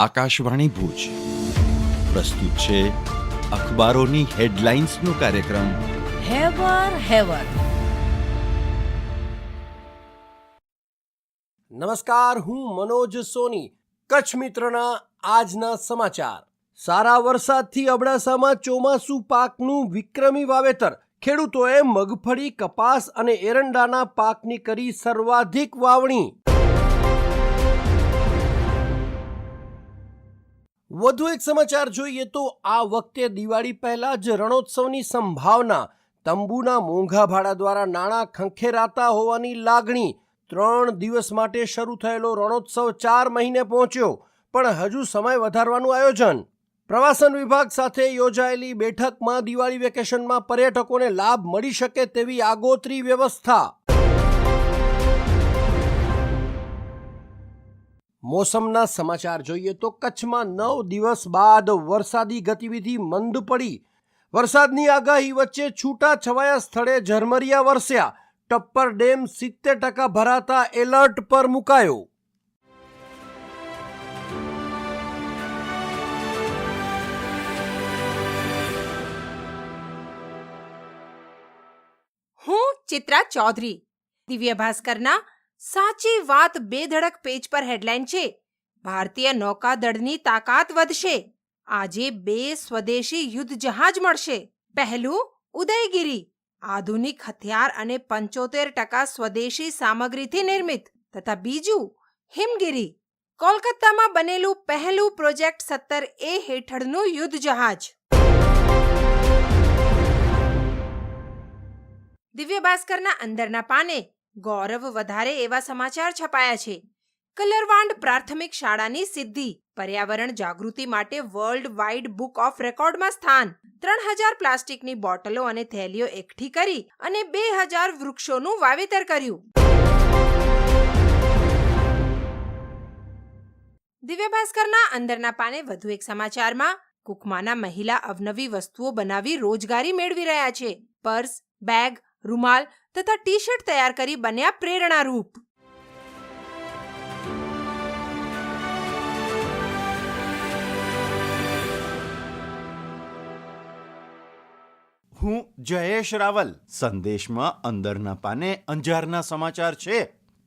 આકાશવાણી ભુજ પ્રસ્તુત છે અખબારોની હેડલાઇન્સનો કાર્યક્રમ હેવર હેવર. નમસ્કાર, હું મનોજ સોની. કચ્છ મિત્રના આજના સમાચાર. સારા વરસાદથી અબડાસામાં ચોમાસુ પાકનું વિક્રમી વાવેતર. ખેડૂતોએ મગફળી, કપાસ અને એરંડાના પાકની કરી સર્વાધિક વાવણી. વધુ એક સમાચાર જોઈએ તો આ વખતે દિવાળી પહેલા જ રણોત્સવની સંભાવના. તંબુના મોંઘા ભાડા દ્વારા નાણાં ખંખેરાતા હોવાની લાગણી. 3 દિવસ માટે શરૂ થયેલો રણોત્સવ 4 મહિને પહોંચ્યો, પણ હજુ સમય વધારવાનું આયોજન. પ્રવાસન વિભાગ સાથે યોજાયેલી બેઠકમાં દિવાળી વેકેશનમાં પર્યટકોને લાભ મળી શકે તેવી આગોતરી વ્યવસ્થા. મોસમના સમાચાર જોઈએ તો કચ્છમાં 9 દિવસ બાદ વરસાદી ગતિવિધિ મંદ પડી. વરસાદની આગાહી વચ્ચે છૂટા છવાયા સ્થળે ઝરમરિયા વરસ્યા. ટપ્પર ડેમ 70% ભરાતા એલર્ટ પર મુકાયો. હું ચિત્રા ચૌધરી. દિવ્ય ભાસ્કરના સાચી વાત બેધડક પેજ પર હેડલાઇન છે: ભારતીય નૌકાદળની તાકાત વધશે. આજે 2 સ્વદેશી યુદ્ધ જહાજ મળશે. પહેલું ઉદયગીરી, આધુનિક હથિયાર અને 75% સ્વદેશી સામગ્રીથી નિર્મિત, તથા બીજું હિમગીરી, કોલકાતામાં બનેલું પહેલું પ્રોજેક્ટ 17A હેઠળનું યુદ્ધ જહાજ. દિવ્ય ભાસ્કરના અંદરના પાને ગૌરવ વધારે એવા સમાચાર છપાયા છે. કલરવાંડ પ્રાથમિક શાળાની સિદ્ધિ. પર્યાવરણ જાગૃતિ માટે વર્લ્ડ વાઇડ બુક ઓફ રેકોર્ડમાં સ્થાન. 3000 પ્લાસ્ટિકની બોટલો અને થેલીઓ એકઠી કરી અને 2000 વૃક્ષોનું વાવેતર કર્યું. દિવ્ય ભાસ્કરના અંદરના પાને વધુ એક સમાચારમાં કુકમાના મહિલા અવનવી વસ્તુઓ બનાવી રોજગારી મેળવી રહ્યા છે. પર્સ, બેગ, રૂમાલ તથા ટી શર્ટ તૈયાર કરી બન્યા પ્રેરણારૂપ. હું જયેશ રાવલ. સંદેશમાં અંદરના પાને અંજારના સમાચાર છે.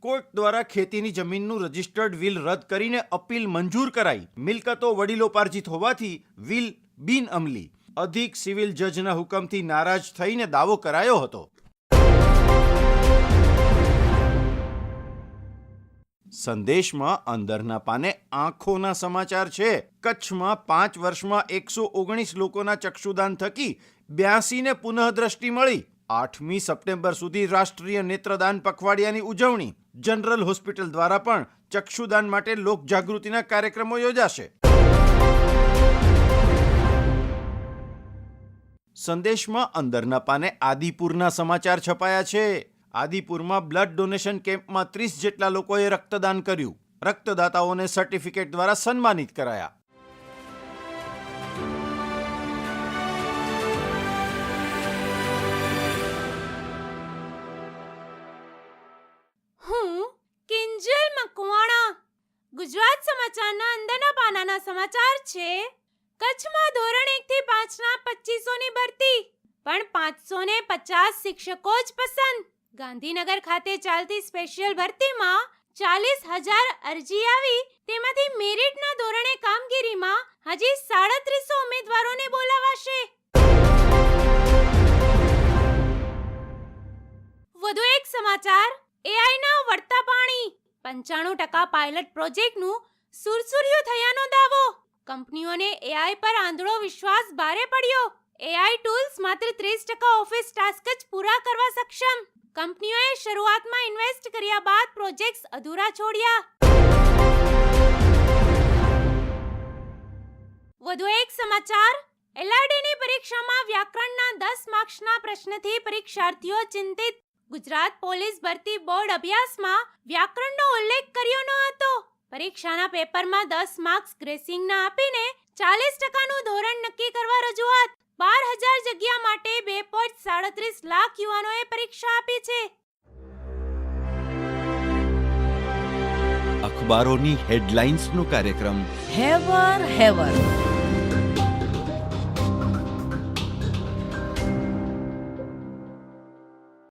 કોર્ટ દ્વારા ખેતીની જમીનનું રજિસ્ટર્ડ વિલ રદ કરીને અપીલ મંજૂર કરાઈ. મિલકતો વડીલોપાર્જિત હોવાથી વિલ બિનઅમલી. અધિક સિવિલ જજના હુકમથી નારાજ થઈને દાવો કરાયો હતો. સંદેશમાં અંદરના પાને આંખોના સમાચાર છે. કચ્છમાં 5 વર્ષમાં 119 લોકોના ચક્ષુદાન થકી 82 ને પુનઃદ્રષ્ટિ મળી. 8મી સપ્ટેમ્બર સુધી રાષ્ટ્રીય નેત્રદાન પખવાડિયાની ઉજવણી. જનરલ હોસ્પિટલ દ્વારા પણ ચક્ષુદાન માટે લોકજાગૃતિના કાર્યક્રમો યોજાશે. સંદેશમાં અંદરના પાને આદિપુરના સમાચાર છપાયા છે. આદિપુરમાં બ્લડ ડોનેશન કેમ્પમાં 30 જેટલા લોકોએ રક્તદાન કર્યું. રક્તદાતાઓને સર્ટિફિકેટ દ્વારા સન્માનિત કરાયા. હું કિંજલ મકવાણા. ગુજરાત સમાચારના અંદરના પાનાના સમાચાર છે: કચ્છમાં ધોરણ 1 થી 5ના 2500ની ભરતી, પણ 550 શિક્ષકો જ પસંદ. ગાંધીનગર ખાતે ચાલતી સ્પેશિયલ ભરતીમાં 40,000 અરજી આવી, તેમાંથી મેરિટના ધોરણે કામગીરીમાં હજી 3700 ઉમેદવારોને બોલાવાશે. વધુ એક સમાચાર: એઆઈના વળતા પાણી. 95% પાયલટ પ્રોજેક્ટનું સુરસુર્યું થયાનો દાવો. કંપનીઓને એઆઈ પર આંધળો વિશ્વાસ ભારે પડ્યો. એઆઈ ટૂલ્સ માત્ર 30% ઓફિસ ટાસ્ક જ પૂરા કરવા સક્ષમ. કંપનીઓએ શરૂઆતમાં ઇન્વેસ્ટ કર્યા બાદ પ્રોજેક્ટ્સ અધૂરા છોડ્યા. વધુ એક સમાચાર: એલઆરડીની પરીક્ષામાં વ્યાકરણના 10 માર્ક્સના પ્રશ્નથી પરીક્ષાર્થીઓ ચિંતિત. ગુજરાત પોલીસ ભરતી બોર્ડ અભ્યાસમાં વ્યાકરણનો ઉલ્લેખ કર્યો ન હતો. પરીક્ષાના પેપરમાં 10 માર્ક્સ ગ્રેસિંગના આપીને 40%નું ધોરણ નક્કી કરવા રજૂઆત. 12,000 જગ્યા માટે 2.37 લાખ યુવાનોએ પરીક્ષા આપી છે. અખબારોની હેડલાઇન્સનો કાર્યક્રમ હેવર હેવર